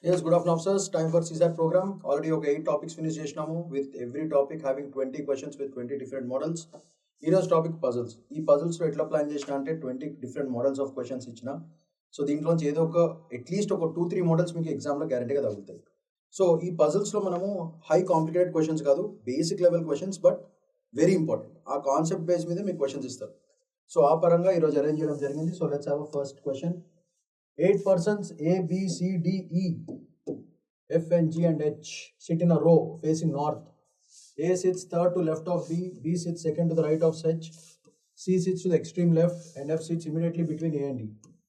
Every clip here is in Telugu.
Yes, good afternoon, officers. Time for CSAT program. Already okay, 8 topics finished చేసినాము with every topic having 20 questions with 20 different models. ఈరోజు టాపిక్ పజల్స్. ఈ పజల్స్లో ఎట్లా ప్లాన్ చేసిన అంటే 20 డిఫరెంట్ మోడల్స్ ఆఫ్ క్వశ్చన్స్ ఇచ్చిన. సో దీంట్లోంచి ఏదో ఒక అట్లీస్ట్ ఒక 2-3 మోడల్స్ మీకు ఎగ్జామ్లో గ్యారెంటీగా తగులుతాయి. సో ఈ పజల్స్లో మనము హై కాంప్లికేటెడ్ క్వశ్చన్స్ కాదు, basic level questions, but very important. ఆ కాన్సెప్ట్ బేస్ మీద మీకు క్వశ్చన్స్ ఇస్తారు. సో ఆ పరంగా ఈరోజు అరేంజ్ చేయడం జరిగింది. So let's have a first question. 8 persons A, B, C, D, E, F and G and H sit in a row facing north. A sits third to left of B, B sits second to the right of H, C sits to the extreme left, and F sits immediately between A and D.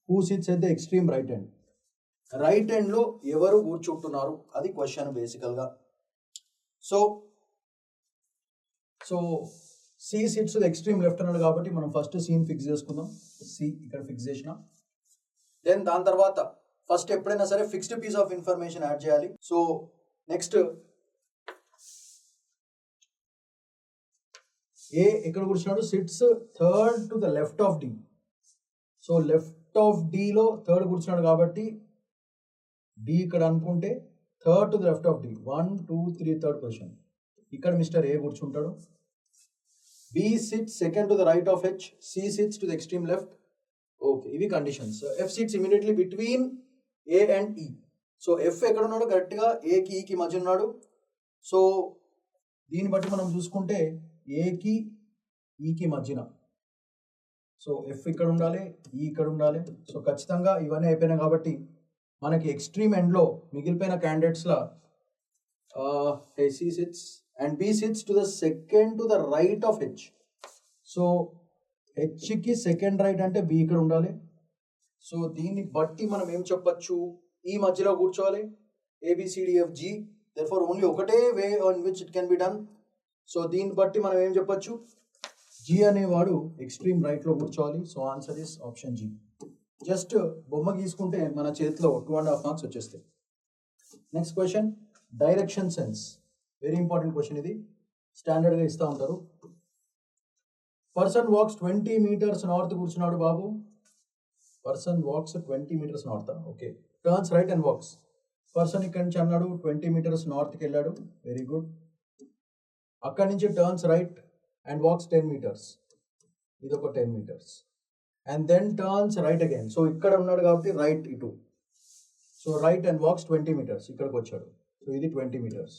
Who sits at the extreme right end? Right హ్యాండ్లో ఎవరు కూర్చుంటున్నారు అది క్వశ్చన్ బేసికల్గా. So C sits the extreme left అన్నాడు కాబట్టి మనం ఫస్ట్ సీని ఫిక్స్ చేసుకుందాం. సి ఇక్కడ ఫిక్స్ చేసిన, దెన్ దాని తర్వాత ఫస్ట్ ఎప్పుడైనా సరే fixed piece of information add చేయాలి. సో నెక్స్ట్ ఏ ఎక్కడ కూర్చున్నాడు, sits third to the left of D. So left of డిలో థర్డ్ కూర్చున్నాడు కాబట్టి డి ఇక్కడ అనుకుంటే third to the left of D, 1, 2, 3 third position. ఇక్కడ మిస్టర్ ఏ కూర్చుంటాడు. B sits second to the right of H, C sits to the extreme left. Okay, ఇవి conditions. F sits immediately between A and ఈ. సో ఎఫ్ ఎక్కడ ఉన్నాడు, కరెక్ట్గా ఏకి ఈకి మధ్య ఉన్నాడు. సో దీన్ని బట్టి మనం చూసుకుంటే ఏకి ఈకి మధ్యన. సో ఎఫ్ ఇక్కడ ఉండాలి, ఈ ఇక్కడ ఉండాలి. సో ఖచ్చితంగా ఇవన్నీ అయిపోయినాయి కాబట్టి మనకి ఎక్స్ట్రీమ్ ఎండ్లో మిగిలిపోయిన క్యాండిడేట్స్లో C sits and B sits to the second to the right of H. So హెచ్కి సెకండ్ రైట్ అంటే బి ఇక్కడ ఉండాలి. సో దీన్ని బట్టి మనం ఏం చెప్పచ్చు, ఈ మధ్యలో కూర్చోవాలి, ఏబిసిడిఎఫ్జి. దెర్ఫోర్ ఓన్లీ ఒకటే way on which it can be done. So దీన్ని బట్టి మనం ఏం చెప్పచ్చు, జి అనేవాడు ఎక్స్ట్రీమ్ రైట్లో కూర్చోవాలి. So answer is option G. Just బొమ్మ గీసుకుంటే మన చేతిలో 2.5 మార్క్స్ వచ్చేస్తాయి. Next question, direction sense. Very important question ఇది, స్టాండర్డ్గా ఇస్తూ ఉంటారు. పర్సన్ వాక్స్ 20 meters నార్త్ కూర్చున్నాడు బాబు. Person walks 20 meters north. Okay, turns right and walks. Person ఇక్కడి నుంచి అన్నాడు 20 meters నార్త్కి వెళ్ళాడు. Very good. అక్కడి నుంచి turns right and walks 10 meters. ఇది ఒక 10 meters. And then turns right again. So ఇక్కడ ఉన్నాడు కాబట్టి రైట్ ఇటు. So right and walks 20 meters. ఇక్కడికి వచ్చాడు. సో ఇది 20 meters.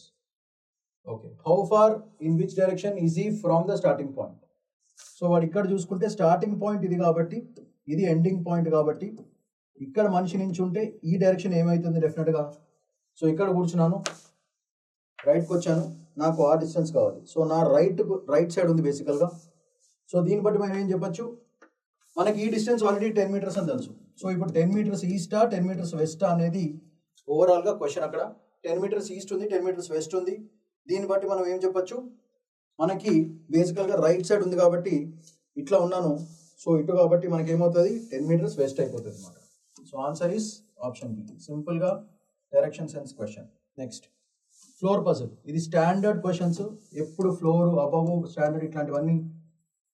Okay, how far in which direction is E from the starting point. So వాడు ఇక్కడ చూసుకుంటే స్టార్టింగ్ పాయింట్ ఇది కాబట్టి ఇది ఎండింగ్ పాయింట్ కాబట్టి ఇక్కడ మనిషి నుంచి ఉంటే ఈ డైరెక్షన్ ఏమవుతుంది డెఫినెట్గా. సో ఇక్కడ కూర్చున్నాను, రైట్కి వచ్చాను, నాకు ఆ డిస్టెన్స్ కావాలి. సో నా రైట్ సైడ్ ఉంది బేసికల్గా. సో దీన్ని బట్టి మనం ఏం చెప్పచ్చు, మనకి ఈ డిస్టెన్స్ ఆల్రెడీ 10 meters అని తెలుసు. సో ఇప్పుడు 10 meters ఈస్టా 10 meters వెస్టా అనేది ఓవరాల్గా క్వశ్చన్. అక్కడ 10 meters ఈస్ట్ ఉంది, 10 meters వెస్ట్ ఉంది. దీన్ని బట్టి మనం ఏం చెప్పచ్చు, మనకి బేసికల్గా రైట్ సైడ్ ఉంది కాబట్టి ఇట్లా ఉన్నాను. సో ఇటు కాబట్టి మనకి ఏమవుతుంది, 10 meters వెస్ట్ అయిపోతుంది అనమాట. So answer is option B, సింపుల్గా direction sense question. Next, floor puzzle. ఇది స్టాండర్డ్ క్వశ్చన్స్. ఎప్పుడు ఫ్లోర్ అబవ్ స్టాండర్డ్ ఇట్లాంటివన్నీ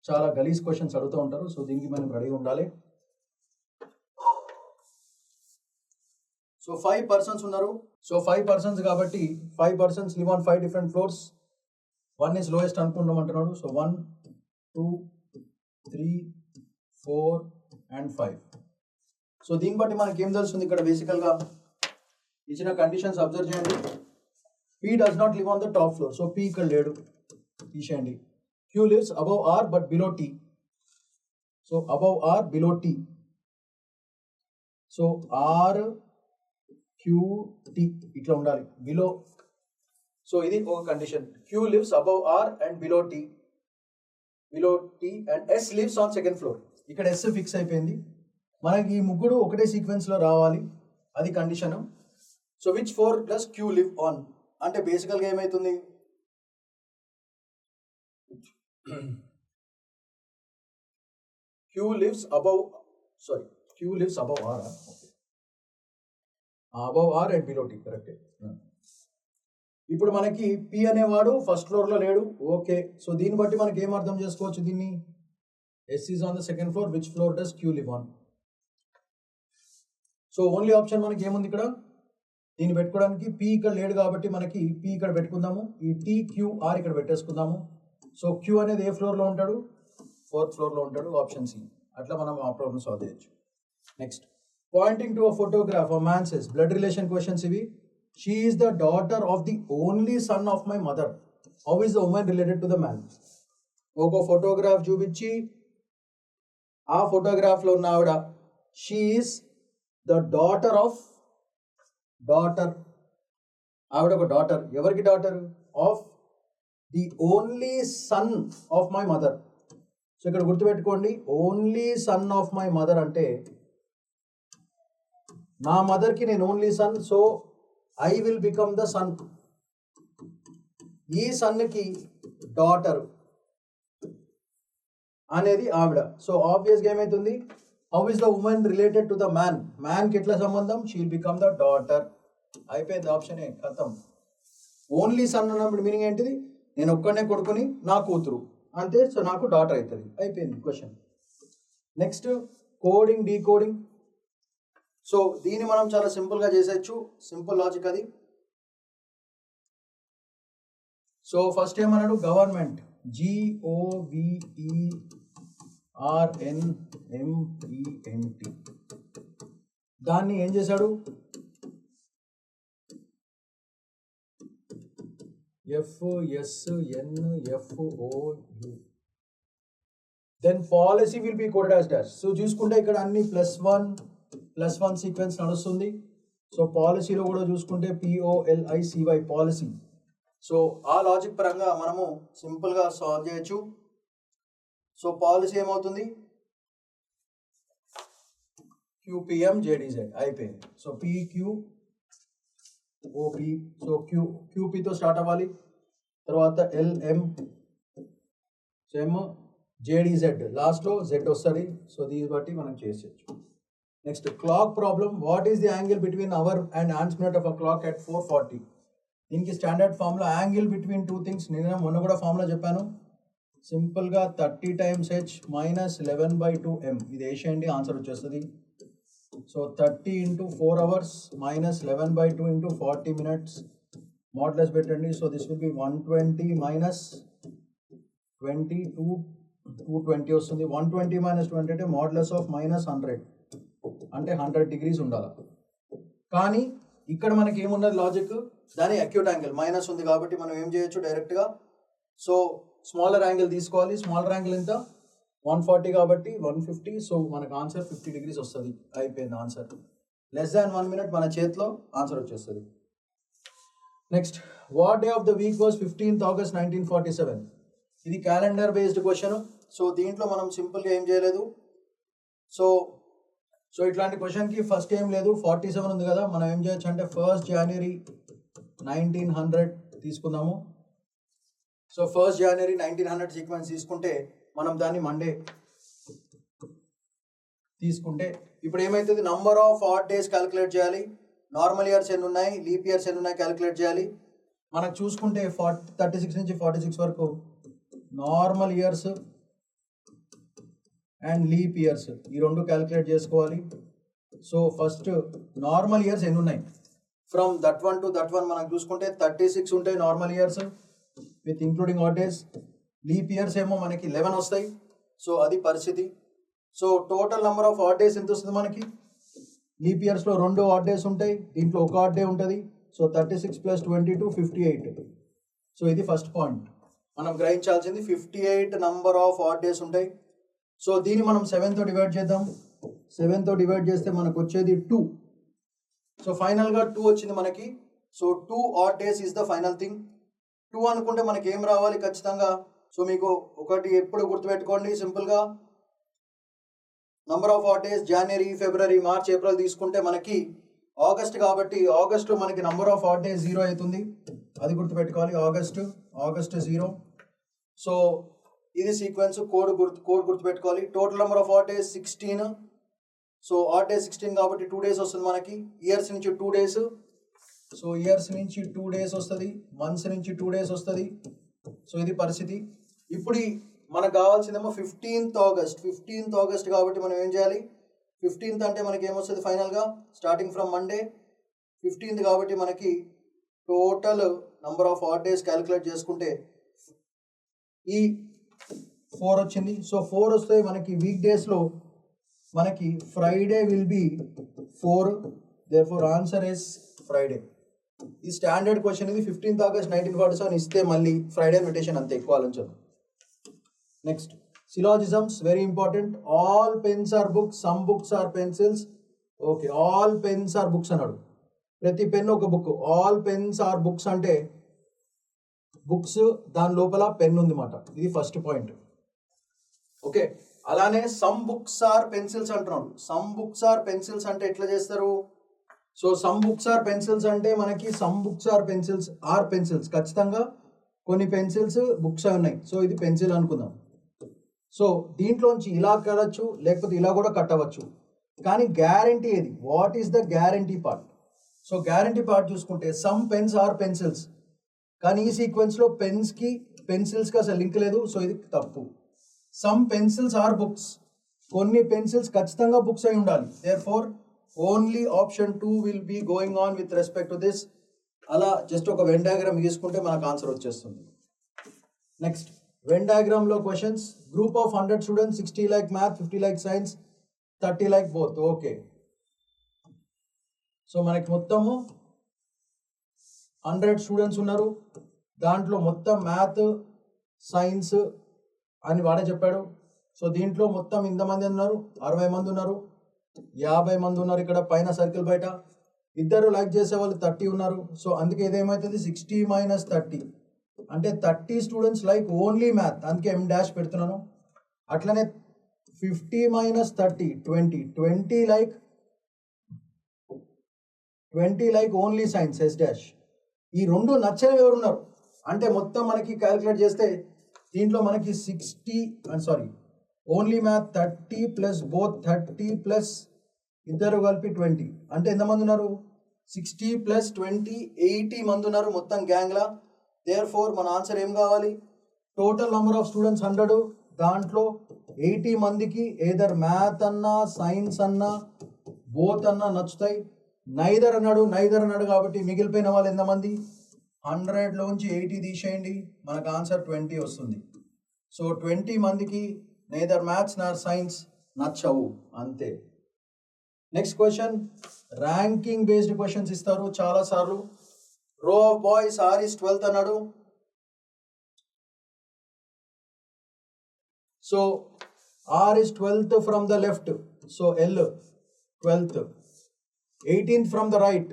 చాలా గలీజ్ క్వశ్చన్స్ అడుగుతూ ఉంటారు. సో దీనికి మనం రెడీగా ఉండాలి. సో 5 persons ఉన్నారు. సో 5 persons కాబట్టి 5 persons live on 5 different floors. 1 is lowest అనుకుంటాం అంటున్నాడు. So 1, 2, 3, 4 and 5. సో దీన్ని బట్టి మనకి ఏం తెలుస్తుంది, ఇక్కడ బేసికల్గా ఇచ్చిన కండిషన్స్ అబ్జర్వ్ చేయండి. P does not live on the top floor. So P ఇక్కడ లేడు, తీసేయండి. Q lives above R but below T. So above R below T. So R Q T ఇట్లా ఉండాలి, బిలో. సో ఇది ఒక condition. Q lives above R and below T and S lives on second floor. ఇక్కడ ఎస్ ఫిక్స్ అయిపోయింది. మనకి ఈ ముగ్గురు ఒకటే సీక్వెన్స్లో రావాలి, అది condition. So which 4 does Q live on అంటే బేసికల్గా ఏమవుతుంది, Q lives above R. Okay, above R and below T correct. ఇప్పుడు మనకి పి అనేవాడు ఫస్ట్ ఫ్లోర్లో లేడు. ఓకే, సో దీన్ని బట్టి మనకి ఏం అర్థం చేసుకోవచ్చు దీన్ని, S is on the second floor, which floor does Q live on. So only option మనకి ఏముంది ఇక్కడ, దీన్ని పెట్టుకోవడానికి పీ ఇక్కడ లేడు కాబట్టి మనకి పీ ఇక్కడ పెట్టుకుందాము, ఈ TQR ఇక్కడ పెట్టేసుకుందాము. సో క్యూ అనేది ఏ ఫ్లోర్లో ఉంటాడు, 4th ఫ్లోర్లో ఉంటాడు, ఆప్షన్ సి. అట్లా మనం ఆ ప్రాబ్లమ్ సాల్వ్ చేయొచ్చు. Next, pointing to a photograph a man says, blood relation questions ఇవి. She is the daughter of the only son of my mother, how is the woman related to the man. ఒక ఫోటోగ్రాఫ్ చూపించి ఆ ఫోటోగ్రాఫ్లో ఉన్న ఆవిడ she is the daughter of, daughter, ఆవిడ ఒక డాటర్, ఎవరికి daughter, of the only son of my mother. So ఇక్కడ గుర్తుపెట్టుకోండి, only son of my mother అంటే నా మదర్కి నేను only son, so I will become the son. ఈ సన్కి డాటర్ అనేది ఆవిడ. సో ఆబ్వియస్గా ఏమవుతుంది, how is the woman related to the man, మ్యాన్కి ఎట్లా సంబంధం, she will become the daughter. అయిపోయింది, ఆప్షన్ ఏ ఖతం. ఓన్లీ సన్ అన్నప్పుడు మీనింగ్ ఏంటిది, నేను ఒక్కడనే కొడుకుని నా కూతురు అంతే, సో నాకు డాటర్ అవుతుంది. అయిపోయింది question. Next, coding decoding. So దీన్ని మనం చాలా సింపుల్గా చేసేయచ్చు, సింపుల్ లాజిక్ అది. సో ఫస్ట్ ఏమన్నాడు, గవర్నమెంట్, GOVERNMENT. దాన్ని ఏం చేశాడు, FSNFOU. Then policy will be coded as dash. So చూసుకుంటే ఇక్కడ అన్ని +1 సీక్వెన్స్ నడుస్తుంది. సో పాలసీలో కూడా చూసుకుంటే POLICY పాలసీ. సో ఆ లాజిక్ పరంగా మనము సింపుల్గా సాల్వ్ చేయొచ్చు. సో పాలసీ ఏమవుతుంది, QPMJDZ అయిపోయింది. సో PQOP, సో QPతో స్టార్ట్ అవ్వాలి, తర్వాత LMJDZ, లాస్ట్లో Z వస్తుంది. సో దీన్ని బట్టి మనం చేసేయచ్చు. Next, clock problem. What is the angle between hour and hands minute of a clock at 4:40? దీనికి standard formula angle between two things, నేను మొన్న కూడా ఫార్ములా చెప్పాను. సింపుల్గా 30 times H - 11/2M. ఇది వేసేయండి, ఆన్సర్ వచ్చేస్తుంది. సో 30 × 4 hours - 11/2 × 40 minutes, మోడ్లెస్ పెట్టండి. సో దిస్ విల్ బి 120 - 20, 220 వస్తుంది. 120 - 20 అంటే మోడ్లెస్ ఆఫ్ -100 అంటే 100 degrees ఉండాలి. కానీ ఇక్కడ మనకి ఏమున్నది లాజిక్, దాని అక్యూట్ యాంగిల్ మైనస్ ఉంది కాబట్టి మనం ఏం చేయొచ్చు డైరెక్ట్గా, సో స్మాలర్ యాంగిల్ తీసుకోవాలి. స్మాలర్ యాంగిల్ ఎంత, 140 కాబట్టి 150. సో మనకు ఆన్సర్ 50 degrees వస్తుంది. అయిపోయింది ఆన్సర్. <1 minute మన చేతిలో ఆన్సర్ వచ్చేస్తుంది. Next, what day of the week was 15th August 1947? ఇది క్యాలెండర్ బేస్డ్ క్వశ్చన్. సో దీంట్లో మనం సింపుల్గా ఏం చేయలేదు. సో ఇట్లాంటి క్వశ్చన్కి ఫస్ట్ ఏం లేదు, 47 ఉంది కదా, మనం ఏం చేయొచ్చు అంటే 1st January 1900 తీసుకుందాము. సో 1st January 1900 సీక్వెన్స్ తీసుకుంటే మనం దాన్ని మండే తీసుకుంటే ఇప్పుడు ఏమవుతుంది, number of odd days calculate చేయాలి. నార్మల్ ఇయర్స్ ఎన్ని ఉన్నాయి, లీప్ ఇయర్స్ ఎన్ని ఉన్నాయి క్యాలిక్యులేట్ చేయాలి. మనకు చూసుకుంటే 36 నుంచి 46 వరకు normal years and leap years ఈ రెండు క్యాలిక్యులేట్ చేసుకోవాలి. సో ఫస్ట్ నార్మల్ ఇయర్స్ ఎన్ని ఉన్నాయి, from that one to that one మనకు చూసుకుంటే 36 ఉంటాయి normal years with including odd days. Leap years ఏమో మనకి 11 వస్తాయి. సో అది పరిస్థితి. So total number of odd days ఎంత వస్తుంది మనకి, లీప్ ఇయర్స్లో 2 ఆడ్ డేస్ ఉంటాయి, దీంట్లో ఒక ఆడ్ డే ఉంటుంది. సో 36 + 22 58. సో ఇది ఫస్ట్ పాయింట్ మనం గ్రహించాల్సింది, 58 నెంబర్ ఆఫ్ ఆడ్ డేస్ ఉంటాయి. సో దీన్ని మనం 7తో డివైడ్ చేద్దాం. 7తో డివైడ్ చేస్తే మనకు వచ్చేది 2. సో ఫైనల్గా 2 వచ్చింది మనకి. So 2 odd days is the final thing. 2 అనుకుంటే మనకి ఏం రావాలి ఖచ్చితంగా. సో మీకు ఒకటి ఎప్పుడు గుర్తుపెట్టుకోండి సింపుల్గా, number of odd days January, February, March, April తీసుకుంటే మనకి ఆగస్ట్ కాబట్టి ఆగస్టు మనకి నంబర్ ఆఫ్ ఆడ్ డేస్ 0 అవుతుంది. అది గుర్తుపెట్టుకోవాలి, ఆగస్ట్ 0. సో ఇది సీక్వెన్స్ కోడ్ గుర్తుపెట్టుకోవాలి. Total number of odd days 16. So odd days 16 కాబట్టి 2 days వస్తుంది మనకి. ఇయర్స్ నుంచి 2 days. సో ఇయర్స్ నుంచి 2 days వస్తుంది, మంత్స్ నుంచి 2 days వస్తుంది. సో ఇది పరిస్థితి. ఇప్పుడు మనకు కావాల్సిందేమో 15th August కాబట్టి మనం ఏం చేయాలి, 15th అంటే మనకి ఏమొస్తుంది ఫైనల్గా, స్టార్టింగ్ ఫ్రమ్ మండే 15th కాబట్టి మనకి total number of odd days calculate చేసుకుంటే ఈ 4 వచ్చింది. సో 4 వస్తే మనకి వీక్ డేస్లో మనకి Friday will be 4, therefore answer is Friday. ఈ స్టాండర్డ్ క్వశ్చన్ ఇది 15th August 1947 ఇస్తే మళ్ళీ ఫ్రైడే మెడిటేషన్ అంతే, ఎక్కువ ఆలోచన. Next syllogisms, very important. All pens are books, some books are pencils. Okay, all pens are books అన్నాడు, ప్రతి పెన్ ఒక book. All pens are books అంటే బుక్స్ దాని లోపల పెన్ ఉంది మాట, ఇది ఫస్ట్ పాయింట్. ఓకే, అలానే సమ్ బుక్స్ ఆర్ పెన్సిల్స్ అంటున్నాడు. సమ్ బుక్స్ ఆర్ పెన్సిల్స్ అంటే ఎట్లా చేస్తారు? So some books are pencils అంటే మనకి సమ్ బుక్స్ ఆర్ పెన్సిల్స్ ఖచ్చితంగా కొన్ని పెన్సిల్స్ బుక్స్ ఉన్నాయి. సో ఇది పెన్సిల్ అనుకుందాం. సో దీంట్లోంచి ఇలా కట్టచ్చు, లేకపోతే ఇలా కూడా కట్టవచ్చు. కానీ గ్యారంటీ ఏది? What is the guarantee part? So guarantee part చూసుకుంటే సమ్ పెన్స్ ఆర్ పెన్సిల్స్, కానీ ఈ సీక్వెన్స్లో పెన్స్కి పెన్సిల్స్కి అసలు లింక్ లేదు. సో ఇది తప్పు. సమ్ పెన్సిల్స్ ఆర్ బుక్స్, కొన్ని పెన్సిల్స్ ఖచ్చితంగా బుక్స్ అయి ఉండాలి. Therefore only option 2 will be going on with respect to this. అలా జస్ట్ ఒక వెన్ డయాగ్రామ్ గీసుకుంటే మనకు ఆన్సర్ వచ్చేస్తుంది. నెక్స్ట్ వెన్ డయాగ్రామ్లో questions. Group of 100 students, 60 like math, 50 like science, 30 like both. Okay, so మనకి మొత్తము 100 స్టూడెంట్స్ ఉన్నారు. దాంట్లో మొత్తం మ్యాథ్, సైన్స్ అని వాడే చెప్పాడు. సో దీంట్లో మొత్తం ఇంతమంది ఉన్నారు, 60 మంది ఉన్నారు, 50 మంది ఉన్నారు ఇక్కడ పైన సర్కిల్ బయట. ఇద్దరు లైక్ చేసే వాళ్ళు 30 ఉన్నారు. సో అందుకే ఇదేమవుతుంది, 60 - 30 అంటే 30 స్టూడెంట్స్ లైక్ ఓన్లీ మ్యాథ్, అందుకే M డాష్ పెడుతున్నాను. అట్లనే 50 - 30 20 like only science, S dash. ఈ రెండు నచ్చని ఎవరున్నారు అంటే మొత్తం మనకి క్యాలిక్యులేట్ చేస్తే దీంట్లో మనకి 60 only math 30 plus both 30 plus ఇద్దరు కలిపి 20 అంటే ఎంతమంది ఉన్నారు? 60 + 20 80 మంది ఉన్నారు మొత్తం గ్యాంగ్లా. దేర్ఫోర్ మన ఆన్సర్ ఏం కావాలి? టోటల్ నెంబర్ ఆఫ్ స్టూడెంట్స్ 100, దాంట్లో 80 మందికి ఏదర్ మ్యాథ్ అన్నా సైన్స్ అన్నా బోత్ అన్నా నచ్చుతాయి. నైదర్ అన్నాడు కాబట్టి మిగిలిపోయిన వాళ్ళు ఎంతమంది? 100లోంచి 80 తీసేయండి, మనకు ఆన్సర్ 20 వస్తుంది. సో 20 మందికి నైదర్ మ్యాథ్స్ నార్ సైన్స్ నచ్చవు, అంతే. Next question, ranking based questions ఇస్తారు చాలా సార్లు. రో of boys R is 12th అన్నాడు. So R is 12th from the left, so L 12th. 18th from the right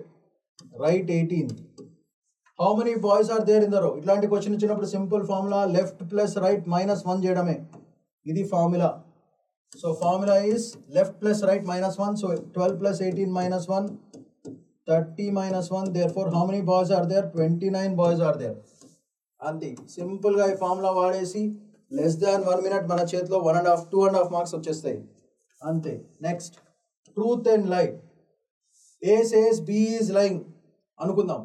18th. How many boys are there in the row? ఇట్లాంటి క్వశ్చన్ ఇచ్చినప్పుడు simple formula left plus right -1 చేయడమే, ఇది formula. So formula is left plus right -1. So 12 + 18 -1 30 -1. Therefore how many boys are there? 29 boys are there. అంతే, సింపుల్గా ఈ ఫార్ములా వాడేసి లెస్ దాన్ 1 minute మన చేతిలో 2.5 మార్క్స్ వచ్చేస్తాయి, అంతే. నెక్స్ట్ ట్రూత్ అండ్ లై. A says B is lying అనుకుందాం,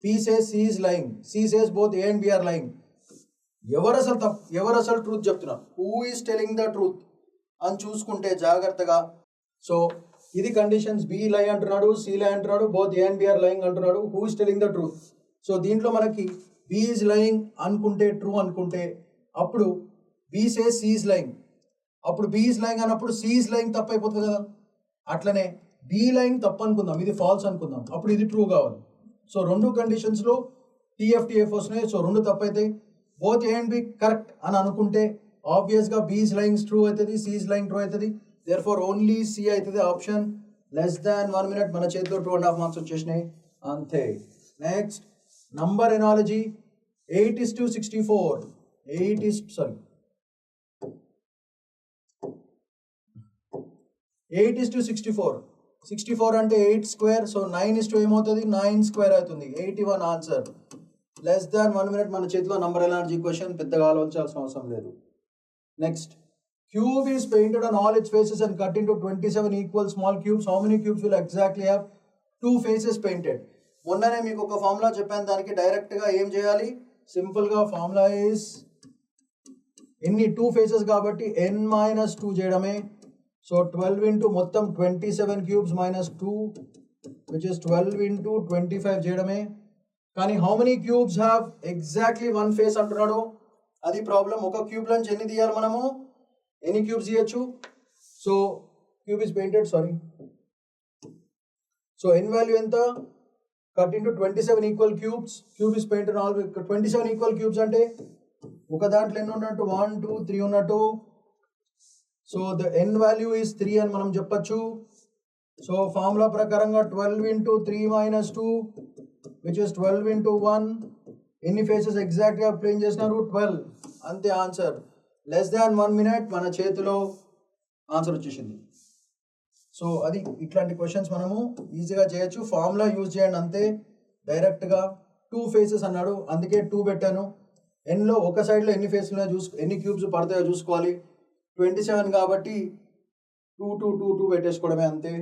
P says C is lying, C says both A and B are lying. ఎవరు అసలు ట్రూత్ చెప్తున్నారు? Who is telling the truth అని చూసుకుంటే జాగ్రత్తగా. సో ఇది కండిషన్స్, B లై అంటున్నాడు, C లై అంటున్నాడు, both A and B are lying అంటున్నాడు. Who is telling the truth? So దీంట్లో మనకి B is lying అనుకుంటే, ట్రూ అనుకుంటే, అప్పుడు B says C is lying, అప్పుడు B is lying అన్నప్పుడు C is lying తప్పు అయిపోతుంది కదా. అట్లనే B lying తప్పు అనుకుందాం, ఇది ఫాల్స్ అనుకుందాం, అప్పుడు ఇది ట్రూ కావాలి. సో రెండు కండిషన్స్లో TF వస్తున్నాయి. సో రెండు తప్పు అవుతాయి. Both A and B correct అని అనుకుంటే ఆబ్వియస్గా B is lying ట్రూ అవుతుంది, C is lying ట్రూ అవుతుంది. దేర్ఫోర్ ఓన్లీ C అవుతుంది ఆప్షన్. లెస్ దాన్ 1 minute మన చేతిలో 2.5 మార్క్స్ వచ్చేసినాయి, అంతే. Next number analogy. 8:64. 64 అంటే 8 స్క్వేర్. సో 9 ఏమవుతుంది? 9 స్క్వేర్ అవుతుంది. 81 ఆన్సర్. లెస్ దాన్ 1 minute మన చేతిలో నంబర్ ఎనాలజీ క్వశ్చన్, పెద్దగా ఆలోచించాల్సిన అవసరం లేదు. Next, cube is painted on all it's faces and cut into 27 equal small cubes. How many cubes will exactly have 2 faces painted? మొన్ననే మీకు ఒక ఫార్ములా చెప్పాను, దానికి డైరెక్ట్గా ఏం చేయాలి? సింపుల్గా ఫార్ములా ఈస్ ఎన్ని 2 faces కాబట్టి n-2 చేయడమే. సో 12 into మొత్తం 27 cubes -2 విచ్ ఇస్ 12 into 25 చేయడమే. కానీ how many cubes have exactly one face అంటున్నాడు, అది ప్రాబ్లం. ఒక క్యూబ్ నుంచి ఎన్ని తీయాలి మనము, ఎన్ని క్యూబ్స్ తీయచ్చు? So cube is painted, sorry. So n value ఎంత, cut into 27 equal cubes. Cube is painted all 27 equal cubes అంటే ఒక దాంట్లో ఎన్ని ఉన్నట్టు 1 2 3 ఉన్నట్టు. So the n value is 3 అని మనం చెప్పచ్చు. సో ఫార్ములా ప్రకారంగా 12 into 3 minus 2 which is 12 into 1. ఎన్ని ఫేసెస్ ఎగ్జాక్ట్గా ప్లేన్ చేసినారు, 12. అంతే ఆన్సర్. లెస్ దాన్ 1 minute మన చేతిలో ఆన్సర్ వచ్చేసింది. సో అది ఇట్లాంటి క్వశ్చన్స్ మనము ఈజీగా చేయొచ్చు. ఫార్ములా యూజ్ చేయండి అంతే, డైరెక్ట్గా 2 ఫేసెస్ అన్నాడు అందుకే 2 పెట్టాను. ఎన్లో ఒక సైడ్లో ఎన్ని ఫేస్లు ఎన్ని క్యూబ్స్ పడతాయో చూసుకోవాలి. 27 కాబట్టి 2 2 2 2 పెట్టేసుకోవడమే అంతే.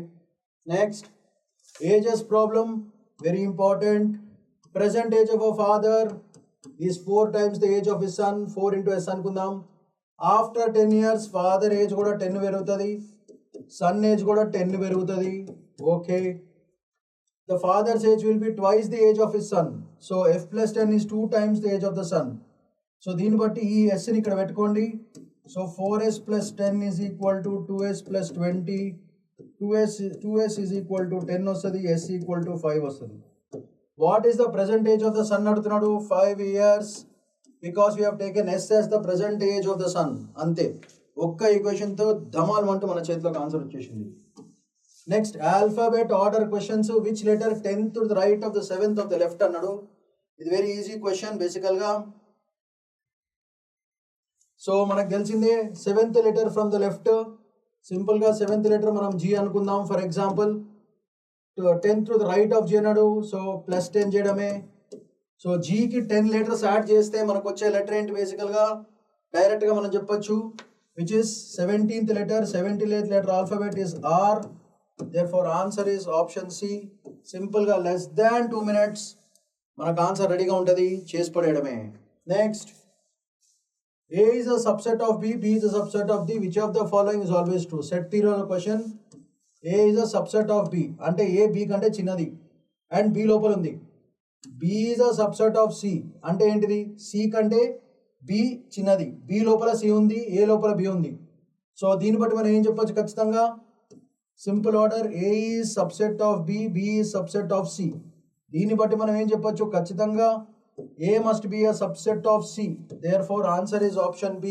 Next ages problem, very important. Present age of a father is 4 times the age of his son. 4 into s అనుకుందాం. ఆఫ్టర్ 10 years ఫాదర్ ఏజ్ కూడా 10 పెరుగుతుంది, సన్ ఏజ్ కూడా 10 పెరుగుతుంది. Okay, the father's age will be twice the age of his son. So f plus 10 is 2 times the age of the son. So దీన్ని బట్టి ఈ ఎస్ని ఇక్కడ పెట్టుకోండి. So 4s plus 10 is equal to 2s plus 20. 2s is equal to 10 వస్తుంది, s equal to 5 వస్తుంది. What is the present age of the son అడుగుతున్నాడు, 5 years, because we have taken S as the present age of the son. అంతే, ఒక్క ఈక్వేషన్తో ధమాల్ అంటూ మన చేతిలోకి ఆన్సర్ వచ్చేసింది. Next alphabet order questions. Which letter 10th to the right of the 7th of the left అన్నాడు. ఇది వెరీ ఈజీ క్వశ్చన్ బేసికల్గా. సో మనకు తెలిసిందే 7th letter from the left. సింపుల్గా 7th లెటర్ మనం జీ అనుకుందాం for example. 10th to the right of G అన్నాడు, సో ప్లస్ 10 చేయడమే. సో జీకి 10 లెటర్స్ యాడ్ చేస్తే మనకు వచ్చే లెటర్ ఏంటి, బేసికల్గా డైరెక్ట్గా మనం చెప్పొచ్చు which is 17th letter. 17th letter alphabet is R. Therefore answer is option C. సింపుల్గా లెస్ దాన్ 2 minutes మనకు ఆన్సర్ రెడీగా ఉంటుంది, చేసి పడేయడమే. Next A is a subset of B, B is a subset of D. Which of the following is always true? Set theory question. A is a subset of B. అంటే A B కంటే చిన్నది అండ్ B లోపల ఉంది. B is a subset of C. అంటే ఏంటిది, C కంటే B చిన్నది, B లోపల C ఉంది, A లోపల B ఉంది. సో దీన్ని బట్టి మనం ఏం చెప్పొచ్చు ఖచ్చితంగా, simple order. A is subset of B, B is subset of C. దీన్ని బట్టి మనం ఏం చెప్పొచ్చు ఖచ్చితంగా, A must be a subset of C. Therefore answer is option B.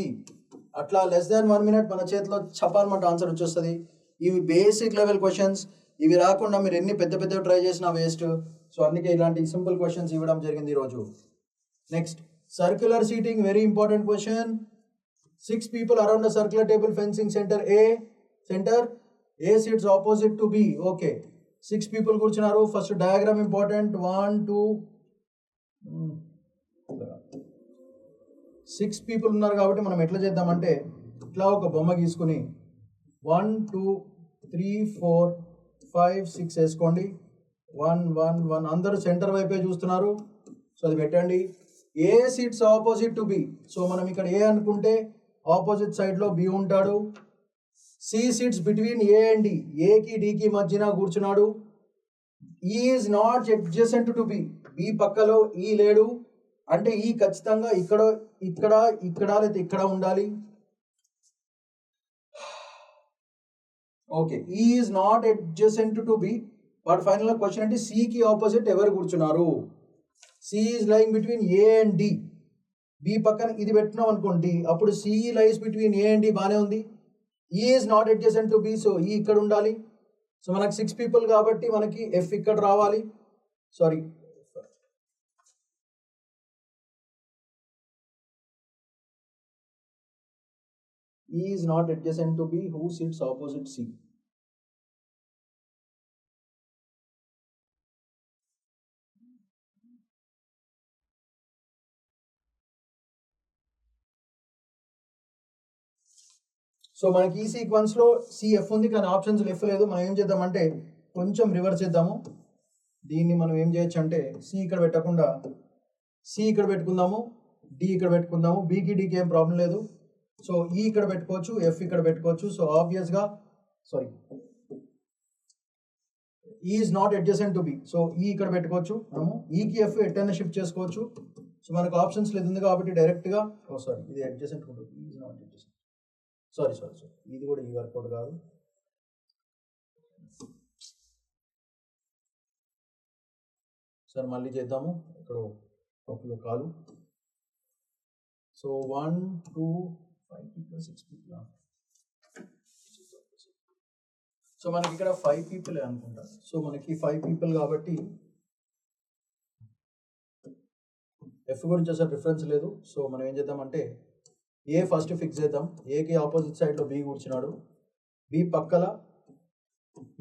అట్లా లెస్ దాన్ 1 minute మన చేతిలో చపాలన్నమాట ఆన్సర్ వచ్చేస్తుంది. ఇవి బేసిక్ లెవెల్ క్వశ్చన్స్. ఇవి రాకుండా మీరు ఎన్ని పెద్ద పెద్దవి ట్రై చేసినా వేస్ట్. సో అందుకే ఇలాంటి సింపుల్ క్వశ్చన్స్ ఇవ్వడం జరిగింది ఈరోజు. Next circular seating, very important question. 6 people around a circular table fencing centre A sits opposite to B. Okay, 6 people కూర్చున్నారు. First diagram important. 1 2 6 people ఉన్నారు కాబట్టి మనం ఎట్లా చేద్దామంటే ఇట్లా ఒక బొమ్మ గీసుకుని 1 2 3 4 5 6 వేసుకోండి. 1 1 1 అందరూ సెంటర్ వైపే చూస్తున్నారు. సో అది పెట్టండి. A sits opposite to B. So మనం ఇక్కడ ఏ అనుకుంటే ఆపోజిట్ సైడ్లో బి ఉంటాడు. C sits between A and D. ఏకి డికి మధ్యన కూర్చున్నాడు. E is not adjacent to B. B పక్కలో ఈ లేడు. అంటే ఈ ఖచ్చితంగా ఇక్కడ ఇక్కడ ఇక్కడ లేదా ఇక్కడ ఉండాలి. Okay, E is not adjacent to B. But final question అంటే సికి ఆపోజిట్ ఎవరు కూర్చున్నారు. C is lying between A and D. B పక్కన ఇది పెట్టినాం అనుకోండి, అప్పుడు C lies between A and D, బాగానే ఉంది. E is not adjacent to B, so E ఇక్కడ ఉండాలి. సో మనకు 6 people కాబట్టి మనకి ఎఫ్ ఇక్కడ రావాలి. Sorry, E is not adjacent to B. Who sits opposite C? So మనకి ఈ సీక్వెన్స్లో సిఎఫ్ ఉంది కానీ ఆప్షన్స్ ఎఫ్ లేదు. మనం ఏం చేద్దామంటే కొంచెం రివర్స్ చేద్దాము. దీన్ని మనం ఏం చేయొచ్చు అంటే సి ఇక్కడ పెట్టకుండా సి ఇక్కడ పెట్టుకుందాము, డి ఇక్కడ పెట్టుకుందాము. బీకి డీకి ఏం ప్రాబ్లం లేదు. సో ఈ ఇక్కడ పెట్టుకోవచ్చు, ఎఫ్ ఇక్కడ పెట్టుకోవచ్చు. సో ఆబ్వియస్గా సారీ ఈ is not adjacent to B. So E ఇక్కడ పెట్టుకోవచ్చు మనము. ఈకి ఎఫ్ ఎట్టైనా షిఫ్ట్ చేసుకోవచ్చు. సో మనకు ఆప్షన్స్ లేదు ఉంది కాబట్టి డైరెక్ట్గా సారీ ఇది అడ్జసెంట్ ఉంటుంది. ఈ ఈజ్ నాట్ అడ్జసెంట్. సారీ ఇది కూడా ఈ వర్కౌట్ కాదు. సార్ మళ్ళీ చేద్దాము. ఇక్కడ కప్పులో కాలు. So 1 2 5 people 6 people. సో మనకి ఇక్కడ 5 people అనుకుంటా. సో మనకి 5 people కాబట్టి ఎఫ్ గురించి అసలు రిఫరెన్స్ లేదు. సో మనం ఏం చేద్దామంటే ఏ ఫస్ట్ ఫిక్స్ చేద్దాం. ఏకి ఆపోజిట్ సైడ్లో బి కూర్చున్నాడు. బి పక్కల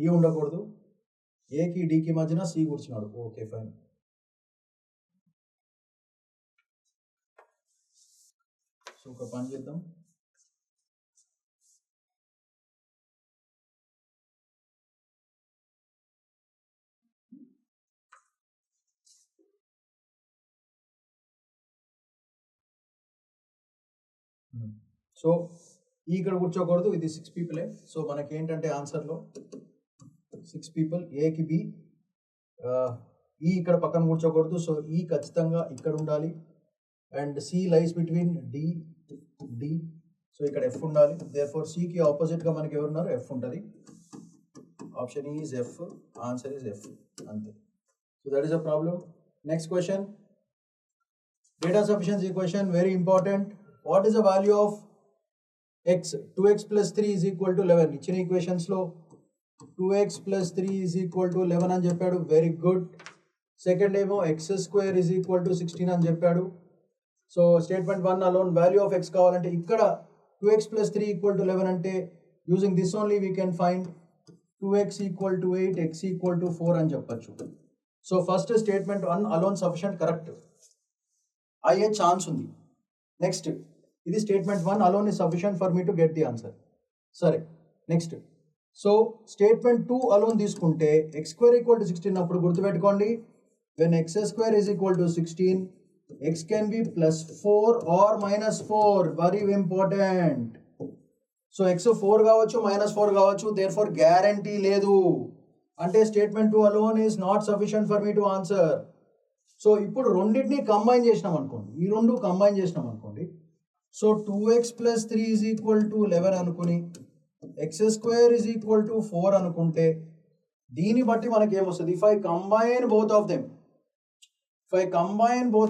ఈ ఉండకూడదు. ఏకి డికి మధ్యన సి కూర్చున్నాడు. Okay fine. సో ఒక పని చేద్దాం. సో ఇక్కడ కూర్చోకూడదు. ఇది 6 people. సో మనకి ఏంటంటే ఆన్సర్లో 6 people. ఏకి బి, ఈ ఇక్కడ పక్కన కూర్చోకూడదు. సో ఈ ఖచ్చితంగా ఇక్కడ ఉండాలి. And C lies between D. So ఇక్కడ ఎఫ్ ఉండాలి. దేర్ఫోర్ సికి ఆపోజిట్గా మనకి ఎవరున్నారు? ఎఫ్ ఉంటుంది. Option is F. Answer is F. అంతే. So that is a problem. Next question, data sufficiency question, very important. What is the value of x? 2x + 3 = 11. ఇచ్చిన ఈక్వేషన్స్లో 2x + 3 = 11 అని చెప్పాడు. Very good. సెకండ్ ఏమో x² = 16 అని చెప్పాడు. So statement 1 alone value of x కావాలంటే ఇక్కడ 2x + 3 = 11 అంటే using this only we can find 2x = 8, x = 4 అని చెప్పచ్చు. So first statement 1 alone sufficient correct అయ్యే ఛాన్స్ ఉంది. నెక్స్ట్ ఇది statement 1 alone is sufficient for me to get the answer. సరే నెక్స్ట్. సో స్టేట్మెంట్ 2 అలోన్ తీసుకుంటే x² = 16 అప్పుడు గుర్తుపెట్టుకోండి, when x² = 16 x can be +4 or -4. very important. So x 4 కావచ్చు -4 కావచ్చు. therefore గ్యారంటీ లేదు అంటే statement 2 alone is not sufficient for me to answer. So ఇప్పుడు రెండింటిని కంబైన్ చేసినాం అనుకోండి, ఈ రెండు కంబైన్ చేసినాం అనుకోండి. సో 2x + 3 = 11 అనుకుని x² = 4 అనుకుంటే దీన్ని బట్టి మనకి ఏమొస్తుంది? If I combine both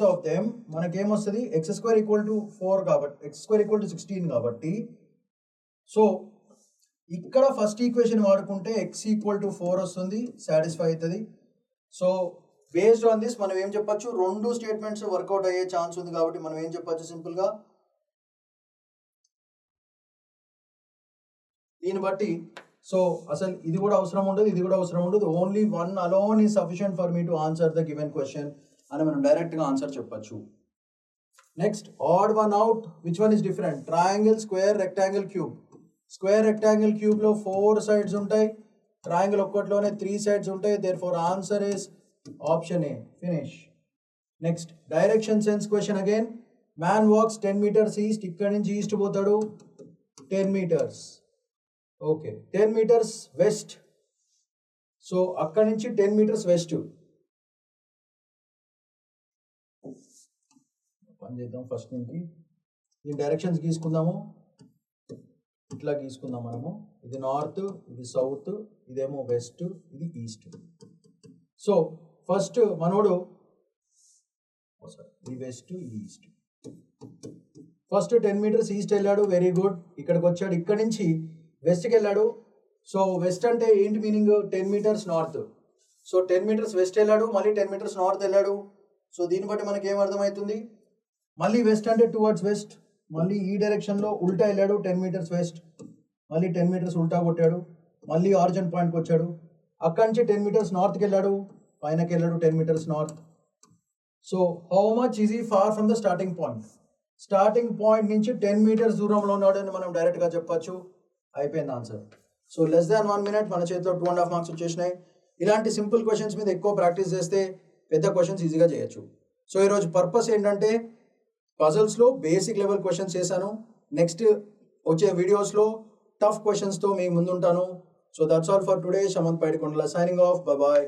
of them మనకేమొస్తుంది? x² = 4 కాబట్టి x² = 16 కాబట్టి సో ఇక్కడ ఫస్ట్ ఈక్వేషన్ వాడుకుంటే x = 4 వస్తుంది, సాటిస్ఫై అవుతుంది. సో బేస్డ్ ఆన్ దిస్ మనం ఏం చెప్పచ్చు? రెండు స్టేట్మెంట్స్ వర్కౌట్ అయ్యే ఛాన్స్ ఉంది కాబట్టి మనం ఏం చెప్పచ్చు? సింపుల్గా దీన్ని బట్టి సో అసలు ఇది కూడా అవసరం ఉండదు, ఇది కూడా అవసరం ఉండదు. Only 1 alone is sufficient for me to answer the given question అని మనం డైరెక్ట్గా ఆన్సర్ చెప్పచ్చు. Next odd one out. Which one is different? Triangle, square, rectangle, cube. Square, rectangle, క్యూబ్లో 4 sides ఉంటాయి. ట్రయాంగిల్ ఒక్కట్లోనే 3 sides ఉంటాయి. Therefore answer is option A. Finish. Next direction sense question again. Man walks 10 meters east. ఇక్కడి నుంచి ఈస్ట్ పోతాడు 10 meters. Okay 10 meters west. So అక్కడి నుంచి 10 meters వెస్ట్. పని చేద్దాం. ఫస్ట్ నుంచి ఈ డైరెక్షన్స్ గీసుకుందాము. ఇట్లా గీసుకుందాం మనము. ఇది నార్త్, ఇది సౌత్, ఇదేమో వెస్ట్, ఇది ఈస్ట్. సో ఫస్ట్ మనోడు ఇది వెస్ట్, ఇది ఈస్ట్. ఫస్ట్ 10 meters ఈస్ట్ వెళ్ళాడు. Very good. ఇక్కడికి వచ్చాడు. ఇక్కడి నుంచి వెస్ట్కి వెళ్ళాడు. సో వెస్ట్ అంటే ఏంటి meaning? 10 meters north. So 10 meters west వెళ్ళాడు, మళ్ళీ 10 meters నార్త్ వెళ్ళాడు. సో దీన్ని బట్టి మనకి ఏం అర్థమవుతుంది? మళ్ళీ వెస్ట్ అంటే టువర్డ్స్ వెస్ట్, మళ్ళీ ఈ డైరెక్షన్లో ఉల్టా వెళ్ళాడు 10 meters వెస్ట్, మళ్ళీ 10 meters ఉల్టా కొట్టాడు, మళ్ళీ ఆరిజిన్ పాయింట్కి వచ్చాడు. అక్కడి నుంచి 10 meters నార్త్కి వెళ్ళాడు, పైనకి వెళ్ళాడు 10 meters north. So how much is he far from the starting point? Starting point నుంచి 10 meters దూరంలో ఉన్నాడు అని మనం డైరెక్ట్గా చెప్పచ్చు. అయిపోయింది answer. So less than 1 minute మన చేతిలో 2.5 marks వచ్చేసినాయి. ఇలాంటి సింపుల్ క్వశ్చన్స్ మీద ఎక్కువ ప్రాక్టీస్ చేస్తే పెద్ద క్వశ్చన్స్ ఈజీగా చేయొచ్చు. సో ఈరోజు పర్పస్ ఏంటంటే పజల్స్లో బేసిక్ లెవెల్ క్వశ్చన్స్ చేశాను. నెక్స్ట్ వచ్చే వీడియోస్లో టఫ్ క్వశ్చన్స్తో మీ ముందుంటాను. So that's all for today. Shamant Paidikondala signing off. Bye bye.